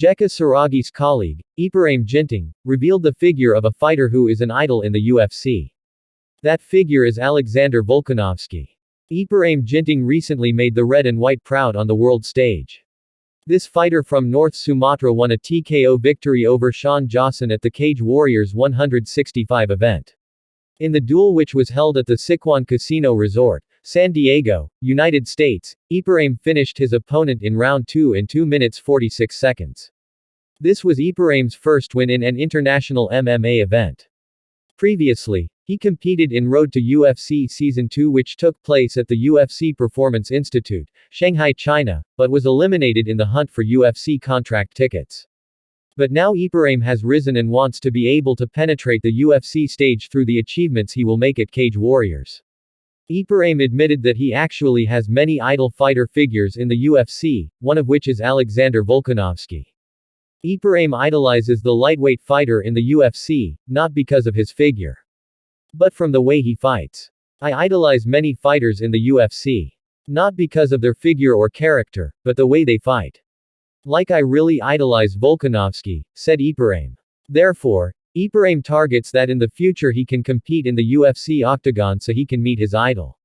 Jeka Saragih's colleague, Eperaim Ginting, revealed the figure of a fighter who is an idol in the UFC. That figure is Alexander Volkanovski. Eperaim Ginting recently made the red and white proud on the world stage. This fighter from North Sumatra won a TKO victory over Shawn Johson at the Cage Warriors 165 event. In the duel, which was held at the Sycuan Casino Resort, San Diego, United States, Eperaim finished his opponent in round 2 in 2 minutes 46 seconds. This was Eperaim's first win in an international MMA event. Previously, he competed in Road to UFC Season 2, which took place at the UFC Performance Institute, Shanghai, China, but was eliminated in the hunt for UFC contract tickets. But now Eperaim has risen and wants to be able to penetrate the UFC stage through the achievements he will make at Cage Warriors. Eperaim admitted that he actually has many idol fighter figures in the UFC, one of which is Alexander Volkanovski. Eperaim idolizes the lightweight fighter in the UFC, not because of his figure, but from the way he fights. I idolize many fighters in the UFC. Not because of their figure or character, but the way they fight. Like I really idolize Volkanovski, said Eperaim. Therefore, Eperaim targets that in the future he can compete in the UFC octagon so he can meet his idol.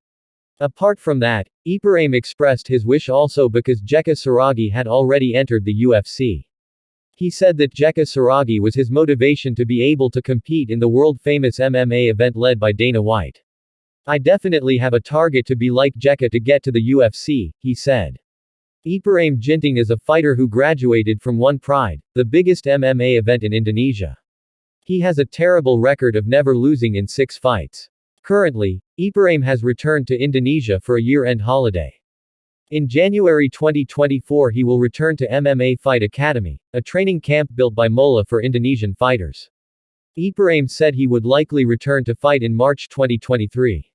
Apart from that, Eperaim expressed his wish also because Jeka Saragih had already entered the UFC. He said that Jeka Saragih was his motivation to be able to compete in the world-famous MMA event led by Dana White. I definitely have a target to be like Jeka to get to the UFC, he said. Eperaim Ginting is a fighter who graduated from One Pride, the biggest MMA event in Indonesia. He has a terrible record of never losing in 6 fights. Currently, Eperaim has returned to Indonesia for a year-end holiday. In January 2024 he will return to MMA Fight Academy, a training camp built by Mola for Indonesian fighters. Eperaim said he would likely return to fight in March 2023.